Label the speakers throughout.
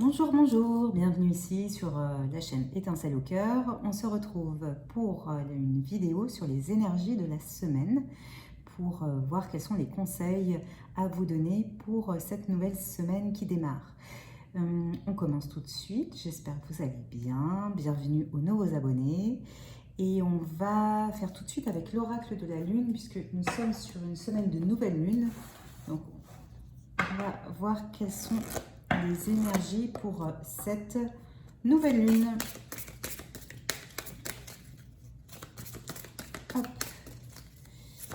Speaker 1: Bonjour, bonjour, bienvenue ici sur la chaîne Étincelle au cœur. On se retrouve pour une vidéo sur les énergies de la semaine pour voir quels sont les conseils à vous donner pour cette nouvelle semaine qui démarre. On commence tout de suite, j'espère que vous allez bien. Bienvenue aux nouveaux abonnés. Et on va faire tout de suite avec l'oracle de la lune puisque nous sommes sur une semaine de nouvelle lune. Donc on va voir quelles sont les énergies pour cette nouvelle lune. Hop.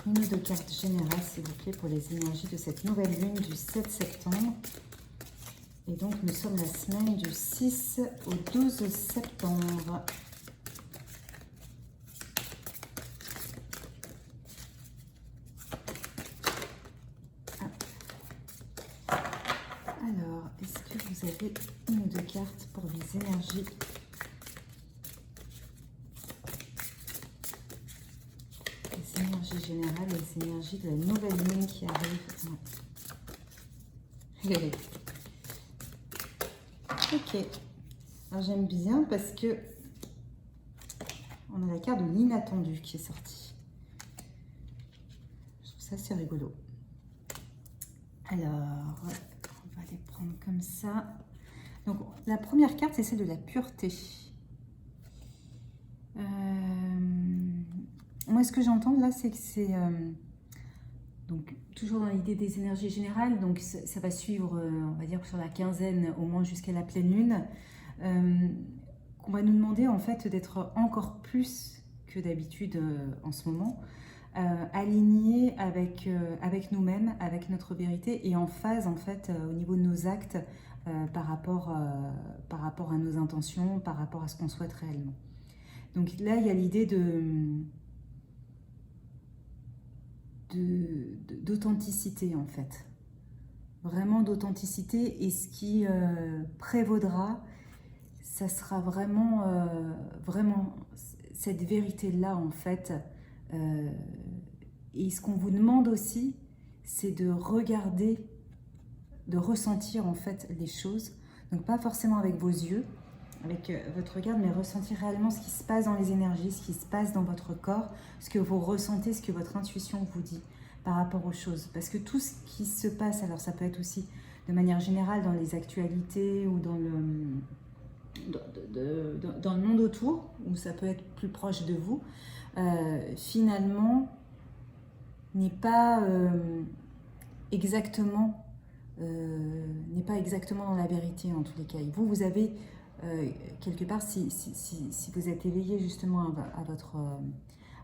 Speaker 1: Une ou deux cartes générales, s'il vous plaît, pour les énergies de cette nouvelle lune du 7 septembre. Et donc, nous sommes la semaine du 6 au 12 septembre. Alors, est-ce que vous avez une ou deux cartes pour les énergies ? Les énergies générales, les énergies de la nouvelle lune qui arrive. Ouais. Ok. Alors j'aime bien parce que on a la carte de l'inattendu qui est sortie. Je trouve ça assez rigolo. Alors, on va les prendre comme ça. Donc, la première carte, c'est celle de la pureté. Moi, ce que j'entends là, c'est que c'est... donc, toujours dans l'idée des énergies générales, donc ça va suivre, on va dire, sur la quinzaine, au moins jusqu'à la pleine lune, qu'on va nous demander, en fait, d'être encore plus que d'habitude en ce moment, alignés avec nous-mêmes, avec notre vérité, et en phase, en fait, au niveau de nos actes, par rapport à nos intentions, par rapport à ce qu'on souhaite réellement. Donc là, il y a l'idée d'authenticité, en fait. Vraiment d'authenticité, et ce qui prévaudra, ça sera vraiment, vraiment cette vérité-là, en fait. Et ce qu'on vous demande aussi, c'est de regarder, de ressentir, en fait, les choses. Donc pas forcément avec vos yeux, avec votre regard, mais ressentir réellement ce qui se passe dans les énergies, ce qui se passe dans votre corps, ce que vous ressentez, ce que votre intuition vous dit par rapport aux choses. Parce que tout ce qui se passe, alors ça peut être aussi de manière générale dans les actualités ou dans le monde autour, ou ça peut être plus proche de vous, finalement n'est pas exactement dans la vérité en tous les cas. Et vous avez quelque part, si vous êtes éveillé justement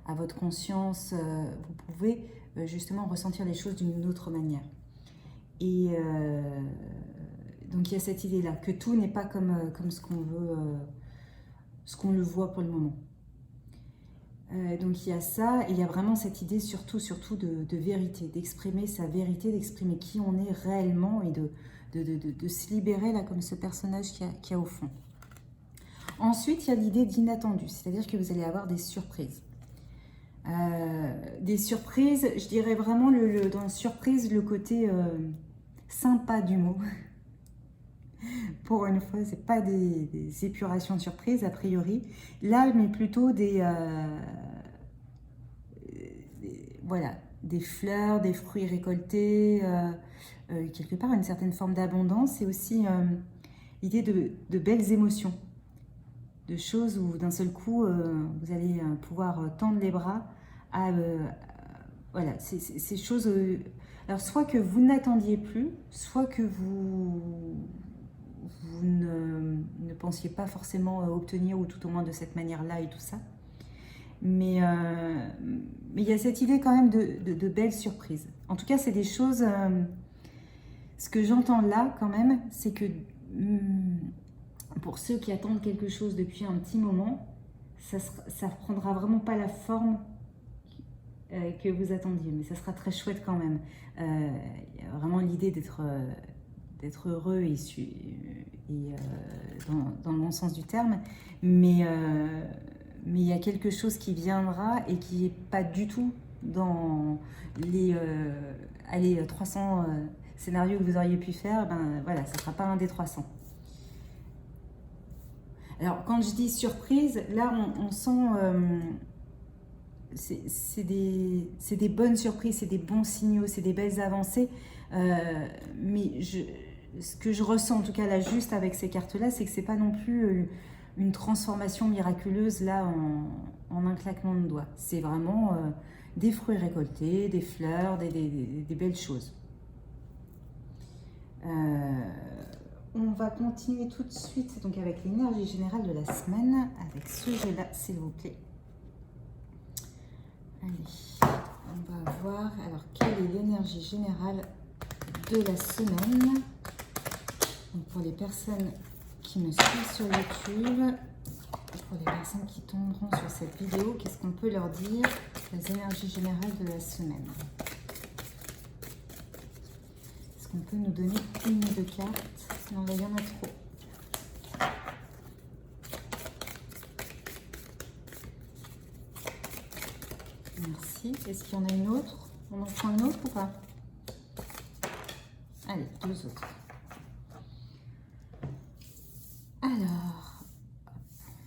Speaker 1: à votre conscience, vous pouvez justement ressentir les choses d'une autre manière. Et donc il y a cette idée-là, que tout n'est pas comme ce qu'on veut, ce qu'on le voit pour le moment. Donc il y a ça, et il y a vraiment cette idée surtout de vérité, d'exprimer sa vérité, d'exprimer qui on est réellement, et de se libérer là comme ce personnage qui a au fond. Ensuite, il y a l'idée d'inattendu, c'est-à-dire que vous allez avoir des surprises. Des surprises, je dirais vraiment dans la surprise, le côté sympa du mot. Pour une fois, c'est pas des épurations de surprises a priori. Là, mais plutôt voilà, des fleurs, des fruits récoltés, quelque part une certaine forme d'abondance, et aussi l'idée de belles émotions, de choses où d'un seul coup vous allez pouvoir tendre les bras à voilà, ces choses. Alors soit que vous n'attendiez plus, soit que vous ne pensiez pas forcément obtenir, ou tout au moins de cette manière-là et tout ça. Mais il y a cette idée quand même de belles surprises. En tout cas, c'est des choses... ce que j'entends là quand même, c'est que pour ceux qui attendent quelque chose depuis un petit moment, ça ne prendra vraiment pas la forme que vous attendiez, mais ça sera très chouette quand même. Il y a vraiment l'idée d'être heureux et dans le bon sens du terme, mais il y a quelque chose qui viendra et qui n'est pas du tout dans les 300 scénarios que vous auriez pu faire. Ben voilà, ça ne sera pas un des 300. Alors, quand je dis surprise, là, on sent... c'est des bonnes surprises, c'est des bons signaux, c'est des belles avancées. Mais ce que je ressens, en tout cas là, juste avec ces cartes-là, c'est que c'est pas non plus une transformation miraculeuse là en un claquement de doigts. C'est vraiment des fruits récoltés, des fleurs, des belles choses. On va continuer tout de suite donc avec l'énergie générale de la semaine, avec ce jeu-là, s'il vous plaît. Allez, on va voir alors quelle est l'énergie générale de la semaine. Donc pour les personnes qui me suivent sur YouTube, pour les personnes qui tomberont sur cette vidéo, qu'est-ce qu'on peut leur dire les énergies générales de la semaine? Est-ce qu'on peut nous donner une ou deux cartes? Non, là, il y en a trop. Merci. Est-ce qu'il y en a une autre? On en prend une autre ou pas? Allez, deux autres. Alors, on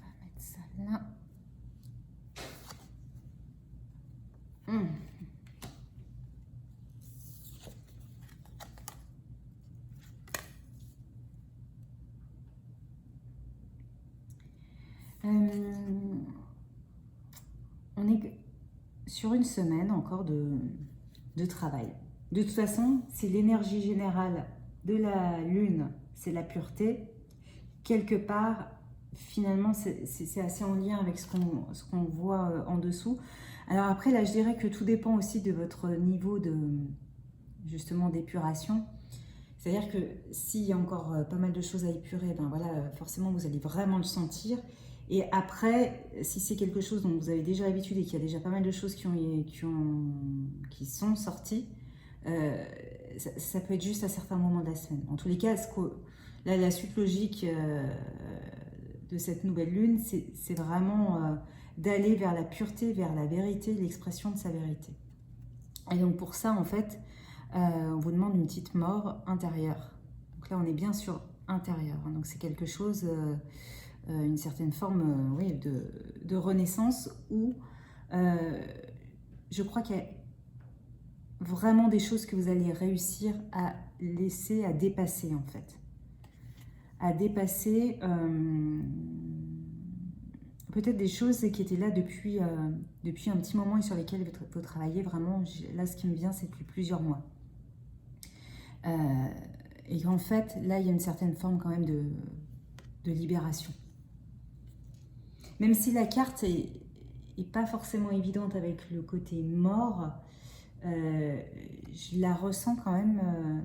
Speaker 1: va mettre ça là. On est sur une semaine encore de travail. De toute façon, si l'énergie générale de la Lune, c'est la pureté, quelque part, finalement, c'est assez en lien avec ce qu'on voit en dessous. Alors après, là, je dirais que tout dépend aussi de votre niveau justement d'épuration. C'est-à-dire que s'il y a encore pas mal de choses à épurer, ben voilà, forcément, vous allez vraiment le sentir. Et après, si c'est quelque chose dont vous avez déjà l'habitude et qu'il y a déjà pas mal de choses qui sont sorties, ça peut être juste à certains moments de la semaine. En tous les cas, là, la suite logique de cette nouvelle lune, c'est vraiment d'aller vers la pureté, vers la vérité, l'expression de sa vérité. Et donc pour ça, en fait, on vous demande une petite mort intérieure. Donc là, on est bien sur intérieur. Hein. Donc c'est quelque chose, une certaine forme oui, de renaissance où je crois qu'il y a vraiment des choses que vous allez réussir à laisser, à dépasser en fait. À dépasser peut-être des choses qui étaient là depuis un petit moment et sur lesquelles vous travaillez vraiment. Là, ce qui me vient, c'est depuis plusieurs mois. Et qu'en fait, là, il y a une certaine forme quand même de libération. Même si la carte est pas forcément évidente avec le côté mort, je la ressens quand même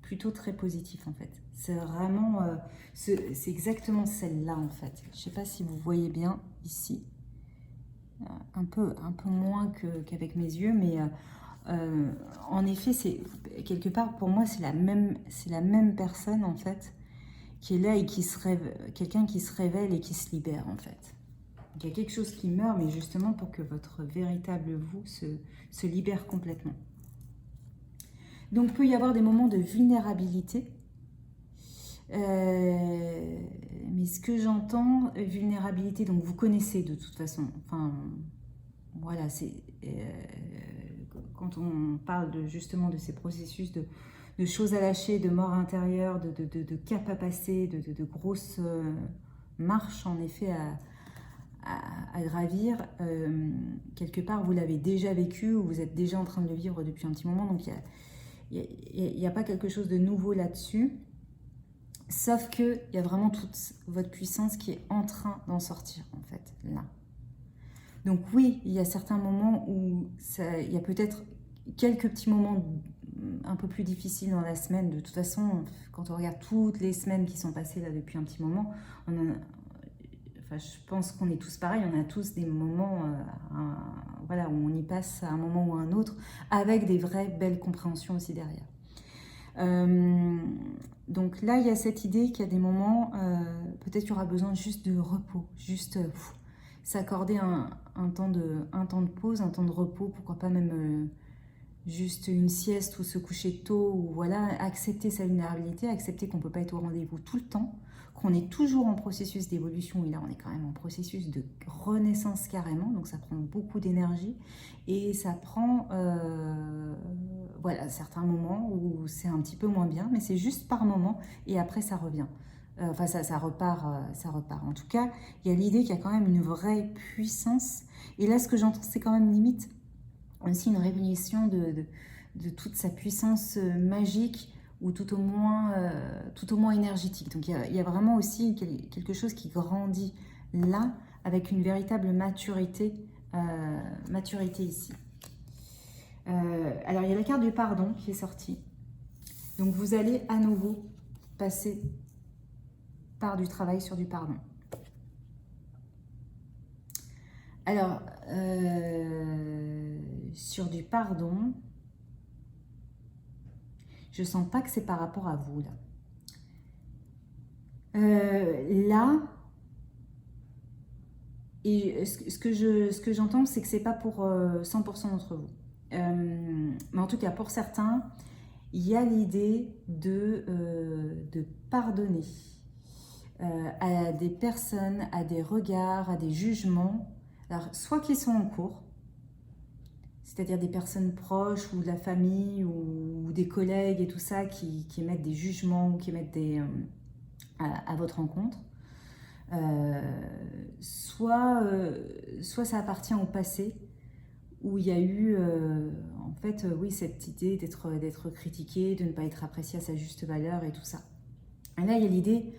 Speaker 1: plutôt très positif en fait. C'est vraiment, c'est exactement celle-là en fait. Je sais pas si vous voyez bien ici, un peu moins qu'avec mes yeux, mais en effet, c'est quelque part pour moi c'est la même personne en fait qui est là et qui se révèle, quelqu'un qui se révèle et qui se libère en fait. Il y a quelque chose qui meurt, mais justement pour que votre véritable vous se libère complètement. Donc, il peut y avoir des moments de vulnérabilité. Mais ce que j'entends, vulnérabilité, donc vous connaissez de toute façon. Enfin, voilà, c'est quand on parle justement de ces processus de choses à lâcher, de mort intérieure, de cap à passer, de grosses marches en effet à gravir. Quelque part, vous l'avez déjà vécu ou vous êtes déjà en train de le vivre depuis un petit moment. Donc, il n'y a pas quelque chose de nouveau là-dessus. Sauf qu'il y a vraiment toute votre puissance qui est en train d'en sortir, en fait, là. Donc oui, il y a certains moments où il y a peut-être quelques petits moments un peu plus difficiles dans la semaine. De toute façon, quand on regarde toutes les semaines qui sont passées là depuis un petit moment, je pense qu'on est tous pareils, on a tous des moments voilà, où on y passe à un moment ou à un autre, avec des vraies belles compréhensions aussi derrière. Donc là, il y a cette idée qu'il y a des moments, peut-être qu'il y aura besoin juste de repos, juste s'accorder un temps de pause, un temps de repos, pourquoi pas même juste une sieste ou se coucher tôt, ou voilà, accepter sa vulnérabilité, accepter qu'on ne peut pas être au rendez-vous tout le temps, qu'on est toujours en processus d'évolution, et là on est quand même en processus de renaissance carrément, donc ça prend beaucoup d'énergie, et ça prend voilà, certains moments où c'est un petit peu moins bien, mais c'est juste par moment, et après ça revient. Enfin, ça repart, ça repart. En tout cas, il y a l'idée qu'il y a quand même une vraie puissance, et là ce que j'entends, c'est quand même limite aussi une révélation de toute sa puissance magique, ou tout au moins énergétique. Donc il y a vraiment aussi quelque chose qui grandit là, avec une véritable maturité, maturité ici. Alors il y a la carte du pardon qui est sortie. Donc vous allez à nouveau passer par du travail sur du pardon. Alors, sur du pardon, je sens pas que c'est par rapport à vous, là. Là, et ce que j'entends, c'est que c'est pas pour 100% d'entre vous. Mais en tout cas, pour certains, il y a l'idée de pardonner à des personnes, à des regards, à des jugements, alors soit qui sont en cours, c'est-à-dire des personnes proches ou de la famille ou des collègues et tout ça qui émettent des jugements ou qui émettent à votre rencontre, soit ça appartient au passé, où il y a eu, en fait, oui, cette idée d'être critiqué, de ne pas être apprécié à sa juste valeur et tout ça. Et là, il y a l'idée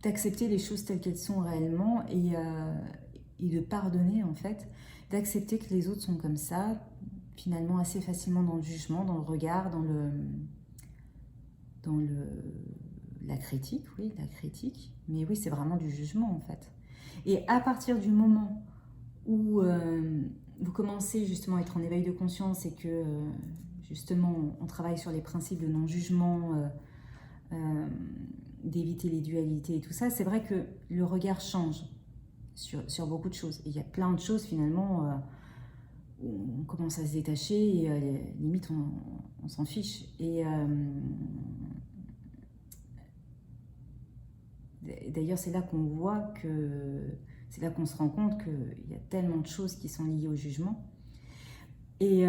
Speaker 1: d'accepter les choses telles qu'elles sont réellement, et de pardonner, en fait, d'accepter que les autres sont comme ça, finalement assez facilement dans le jugement, dans le regard, la critique, oui, la critique. Mais oui, c'est vraiment du jugement, en fait. Et à partir du moment où vous commencez justement à être en éveil de conscience, et que justement on travaille sur les principes de non-jugement, d'éviter les dualités et tout ça, c'est vrai que le regard change sur beaucoup de choses. Et il y a plein de choses finalement où on commence à se détacher, et limite on s'en fiche. Et d'ailleurs, c'est là qu'on voit c'est là qu'on se rend compte qu'il y a tellement de choses qui sont liées au jugement. Et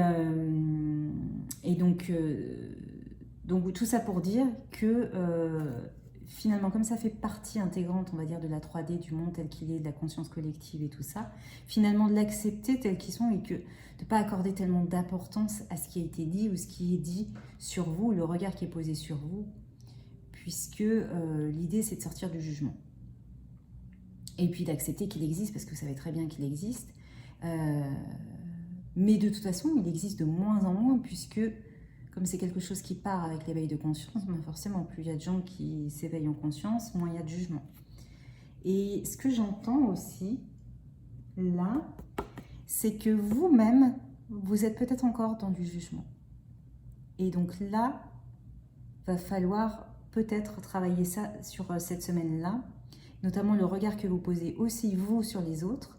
Speaker 1: donc tout ça pour dire que finalement, comme ça fait partie intégrante, on va dire, de la 3D, du monde tel qu'il est, de la conscience collective et tout ça, finalement de l'accepter tel qu'ils sont, et que de ne pas accorder tellement d'importance à ce qui a été dit ou ce qui est dit sur vous, le regard qui est posé sur vous, puisque l'idée c'est de sortir du jugement. Et puis d'accepter qu'il existe, parce que vous savez très bien qu'il existe. Mais de toute façon, il existe de moins en moins, puisque comme c'est quelque chose qui part avec l'éveil de conscience, ben forcément, plus il y a de gens qui s'éveillent en conscience, moins il y a de jugement. Et ce que j'entends aussi, là, c'est que vous-même, vous êtes peut-être encore dans du jugement. Et donc là, va falloir peut-être travailler ça sur cette semaine-là, notamment le regard que vous posez aussi, vous, sur les autres.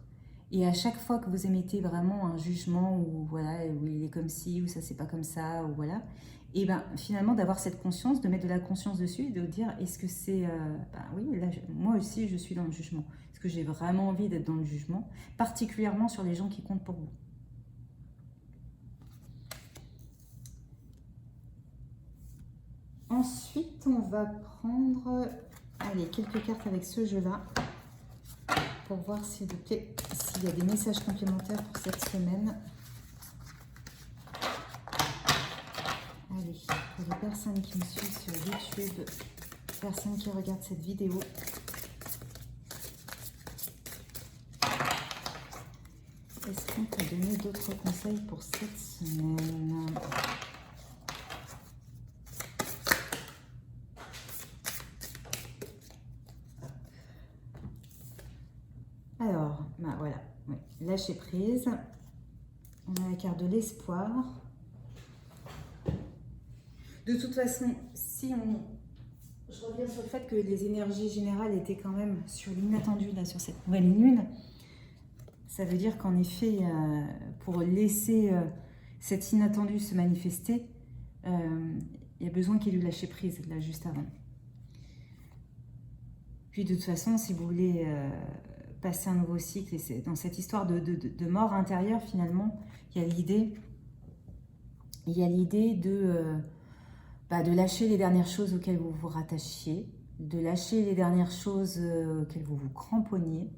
Speaker 1: Et à chaque fois que vous émettez vraiment un jugement, où voilà, où il est comme ci, ou ça c'est pas comme ça, ou voilà, et ben finalement d'avoir cette conscience, de mettre de la conscience dessus, et de dire est-ce que c'est, oui, là moi aussi je suis dans le jugement. Est-ce que j'ai vraiment envie d'être dans le jugement, particulièrement sur les gens qui comptent pour vous. Ensuite, on va prendre, allez, quelques cartes avec ce jeu-là, pour voir s'il vous plaît, s'il y a des messages complémentaires pour cette semaine. Allez, pour les personnes qui me suivent sur YouTube, personnes qui regardent cette vidéo, est-ce qu'on peut donner d'autres conseils pour cette semaine? Alors, bah voilà, oui. Lâcher prise. On a la carte de l'espoir. De toute façon, je reviens sur le fait que les énergies générales étaient quand même sur l'inattendu, là, sur cette nouvelle lune. Ça veut dire qu'en effet, pour laisser cet inattendu se manifester, il y a besoin qu'il y ait du lâcher prise, là, juste avant. Puis de toute façon, si vous voulez passer un nouveau cycle, et c'est dans cette histoire de mort intérieure, finalement, il y a l'idée de lâcher les dernières choses auxquelles vous vous rattachiez, de lâcher les dernières choses auxquelles vous vous cramponniez.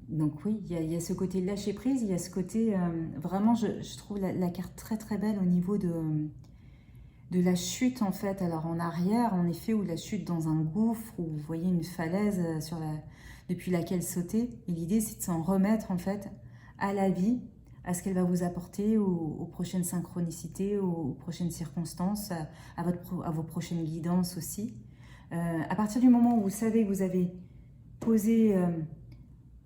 Speaker 1: Donc oui, il y a ce côté lâcher prise, il y a ce côté, vraiment, je trouve la carte très très belle au niveau de la chute en fait. Alors en arrière, en effet, ou la chute dans un gouffre, où vous voyez une falaise depuis laquelle sauter. Et l'idée, c'est de s'en remettre en fait à la vie, à ce qu'elle va vous apporter, aux prochaines synchronicités, aux prochaines circonstances, à vos prochaines guidances aussi. À partir du moment où vous savez que vous avez posé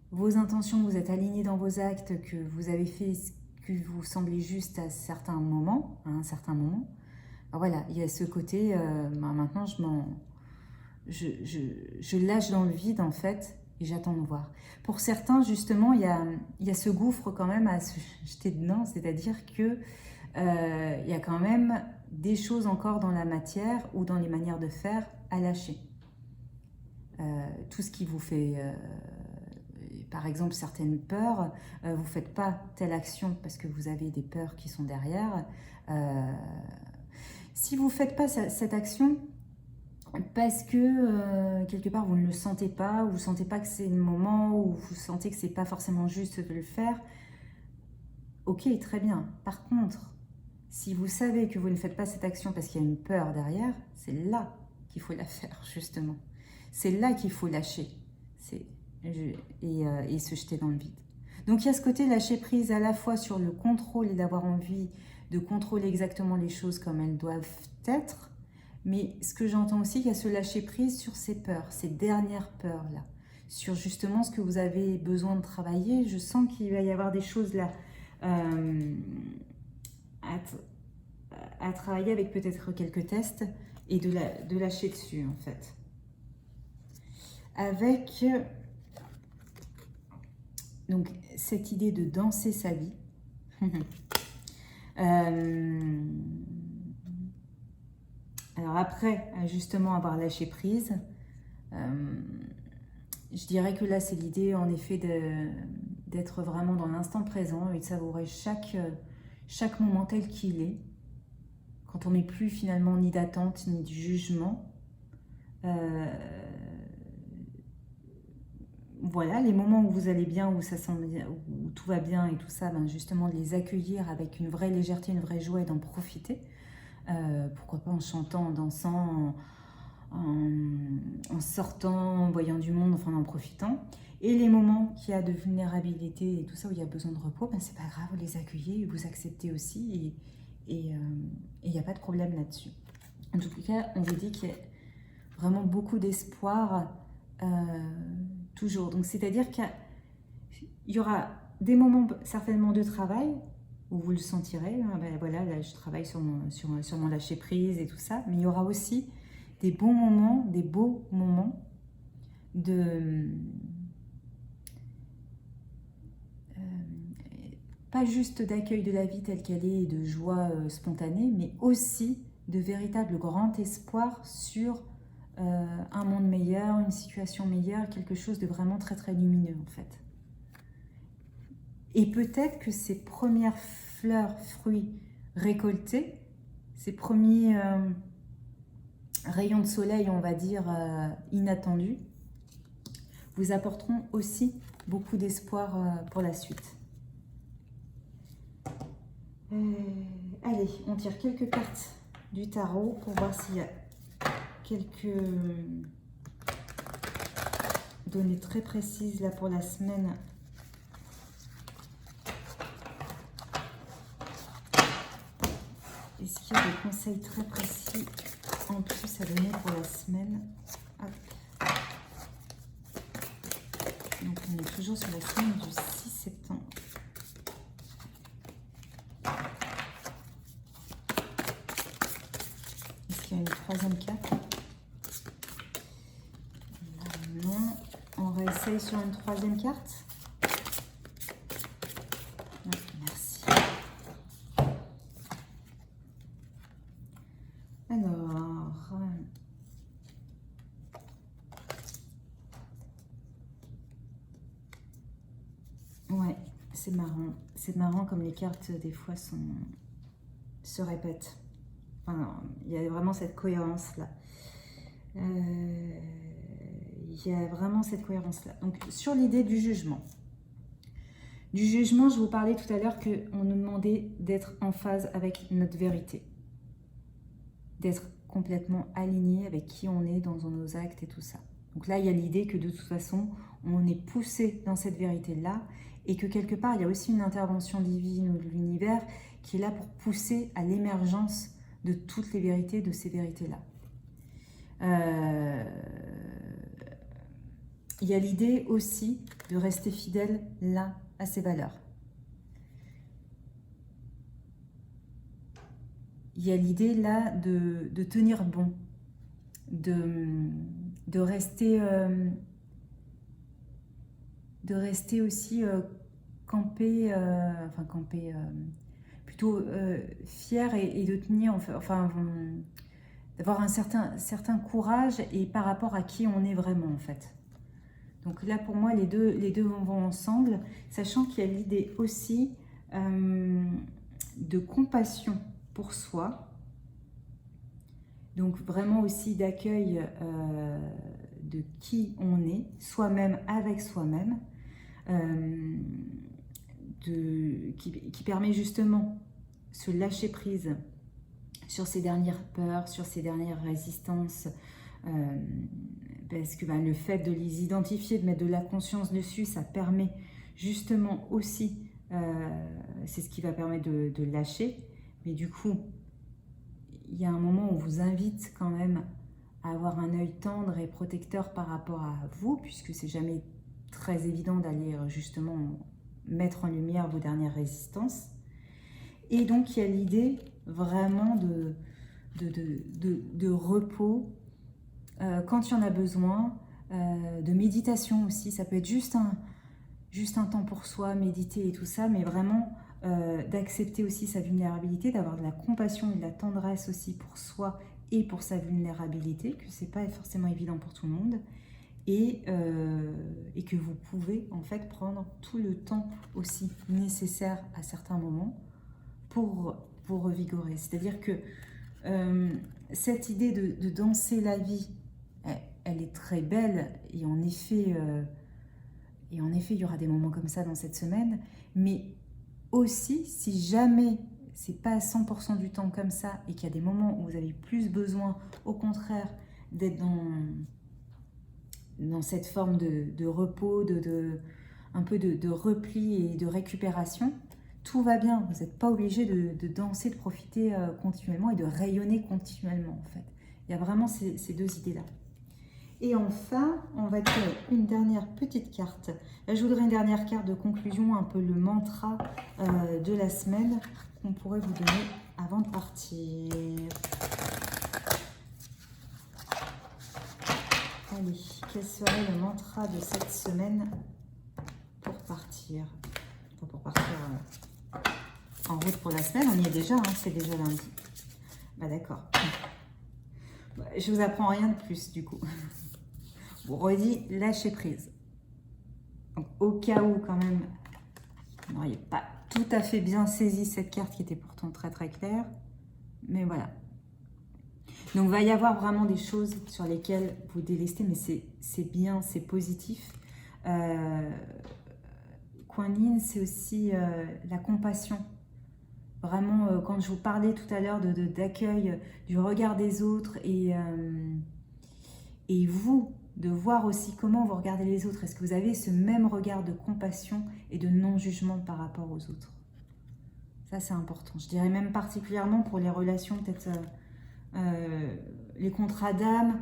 Speaker 1: vos intentions, vous êtes aligné dans vos actes, que vous avez fait ce que vous semblez juste à un certain moment, voilà, il y a ce côté, maintenant je lâche dans le vide en fait, et j'attends de voir. Pour certains, justement, il y a ce gouffre quand même à se jeter dedans, c'est-à-dire que il y a quand même des choses encore dans la matière ou dans les manières de faire à lâcher. Tout ce qui vous fait, par exemple, certaines peurs, vous ne faites pas telle action parce que vous avez des peurs qui sont derrière. Si vous ne faites pas cette action parce que quelque part vous ne le sentez pas, ou vous ne sentez pas que c'est le moment, ou vous sentez que ce n'est pas forcément juste de le faire, ok, très bien. Par contre, si vous savez que vous ne faites pas cette action parce qu'il y a une peur derrière, c'est là qu'il faut la faire, justement. C'est là qu'il faut lâcher et se jeter dans le vide. Donc il y a ce côté lâcher prise à la fois sur le contrôle et d'avoir envie de contrôler exactement les choses comme elles doivent être, mais ce que j'entends aussi, il y a ce lâcher prise sur ces peurs, ces dernières peurs-là, sur justement ce que vous avez besoin de travailler. Je sens qu'il va y avoir des choses là à travailler avec peut-être quelques tests et de lâcher dessus en fait. Avec donc cette idée de danser sa vie. Alors après, justement, avoir lâché prise, je dirais que là, c'est l'idée, en effet, d'être vraiment dans l'instant présent et de savourer chaque moment tel qu'il est, quand on n'est plus finalement ni d'attente, ni de jugement. Voilà, les moments où vous allez bien, où ça sent bien, où tout va bien et tout ça, ben justement de les accueillir avec une vraie légèreté, une vraie joie et d'en profiter. Pourquoi pas en chantant, en dansant, en sortant, en voyant du monde, enfin en profitant. Et les moments qu'il y a de vulnérabilité et tout ça, où il y a besoin de repos, ben c'est pas grave, vous les accueillez et vous acceptez aussi, et il n'y a pas de problème là-dessus. En tout cas, on vous dit qu'il y a vraiment beaucoup d'espoir toujours. Donc c'est-à-dire qu'il y aura des moments certainement de travail où vous le sentirez, ben voilà, là je travaille sur mon lâcher prise et tout ça, mais il y aura aussi des bons moments, des beaux moments pas juste d'accueil de la vie telle qu'elle est et de joie spontanée, mais aussi de véritable grand espoir sur un monde meilleur, une situation meilleure, quelque chose de vraiment très très lumineux en fait. Et peut-être que ces premières fleurs, fruits récoltés, ces premiers rayons de soleil, on va dire, inattendus, vous apporteront aussi beaucoup d'espoir pour la suite. Allez, on tire quelques cartes du tarot pour voir s'il y a quelques données très précises là pour la semaine. Est-ce qu'il y a des conseils très précis en plus à donner pour la semaine? Hop. Donc on est toujours sur la semaine du 6 septembre. Est-ce qu'il y a une troisième carte? Non. On va essayer conseil sur une troisième carte? Ouais, merci. Alors, ouais, c'est marrant. C'est marrant comme les cartes, des fois, se répètent. Enfin, il y a vraiment cette cohérence-là. Il y a vraiment cette cohérence-là. Donc, sur l'idée du jugement. Du jugement, je vous parlais tout à l'heure qu'on nous demandait d'être en phase avec notre vérité. D'être complètement aligné avec qui on est dans nos actes et tout ça. Donc là, il y a l'idée que de toute façon, on est poussé dans cette vérité-là et que quelque part, il y a aussi une intervention divine ou de l'univers qui est là pour pousser à l'émergence de toutes les vérités, de ces vérités-là. Il y a l'idée aussi de rester fidèle là à ses valeurs. Il y a l'idée là de tenir bon, de rester aussi campé, plutôt fier et de tenir, enfin d'avoir un certain courage et par rapport à qui on est vraiment en fait. Donc là pour moi les deux vont ensemble, sachant qu'il y a l'idée aussi de compassion pour soi, donc vraiment aussi d'accueil de qui on est, soi-même avec soi-même, qui permet justement ce lâcher prise sur ces dernières peurs, sur ces dernières résistances, parce que le fait de les identifier, de mettre de la conscience dessus, ça permet justement aussi, c'est ce qui va permettre de lâcher, mais du coup, il y a un moment où on vous invite quand même à avoir un œil tendre et protecteur par rapport à vous, puisque c'est jamais très évident d'aller justement mettre en lumière vos dernières résistances. Et donc, il y a l'idée vraiment de repos, quand il y en a besoin, de méditation aussi. Ça peut être juste un temps pour soi, méditer et tout ça, mais vraiment d'accepter aussi sa vulnérabilité, d'avoir de la compassion et de la tendresse aussi pour soi et pour sa vulnérabilité, que c'est pas forcément évident pour tout le monde, et que vous pouvez en fait prendre tout le temps aussi nécessaire à certains moments pour vous revigorer. C'est-à-dire que cette idée de danser la vie, elle est très belle, et en effet, il y aura des moments comme ça dans cette semaine, mais aussi, si jamais c'est pas à 100% du temps comme ça, et qu'il y a des moments où vous avez plus besoin, au contraire, d'être dans cette forme de repos, un peu de repli et de récupération, tout va bien. Vous n'êtes pas obligé de danser, de profiter continuellement et de rayonner continuellement, en fait. Il y a vraiment ces deux idées-là. Et enfin, on va tirer une dernière petite carte. Là, je voudrais une dernière carte de conclusion, un peu le mantra de la semaine qu'on pourrait vous donner avant de partir. Allez, quel serait le mantra de cette semaine pour partir? Enfin, pour partir en route pour la semaine, on y est déjà, hein, c'est déjà lundi. Bah d'accord. Je vous apprends rien de plus du coup. Vous redis, lâchez prise. Donc, au cas où, quand même, vous n'auriez pas tout à fait bien saisi cette carte qui était pourtant très très claire. Mais voilà. Donc, il va y avoir vraiment des choses sur lesquelles vous délestez, mais c'est bien, c'est positif. Kuan Yin, c'est aussi la compassion. Vraiment, quand je vous parlais tout à l'heure d'accueil, du regard des autres et vous, de voir aussi comment vous regardez les autres. Est-ce que vous avez ce même regard de compassion et de non-jugement par rapport aux autres? Ça, c'est important. Je dirais même particulièrement pour les relations, peut-être les contrats d'âme,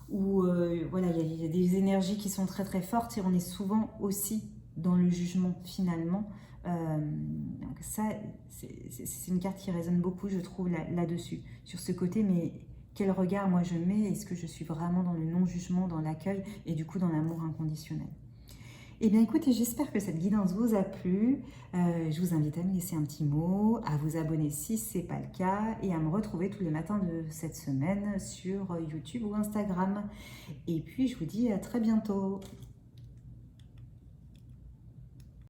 Speaker 1: où voilà, il y a des énergies qui sont très très fortes et on est souvent aussi dans le jugement finalement. Donc ça, c'est une carte qui résonne beaucoup, je trouve, là-dessus, sur ce côté, mais quel regard moi je mets? Est-ce que je suis vraiment dans le non-jugement, dans l'accueil et du coup dans l'amour inconditionnel? Eh bien écoutez, j'espère que cette guidance vous a plu. Je vous invite à me laisser un petit mot, à vous abonner si ce n'est pas le cas et à me retrouver tous les matins de cette semaine sur YouTube ou Instagram. Et puis je vous dis à très bientôt.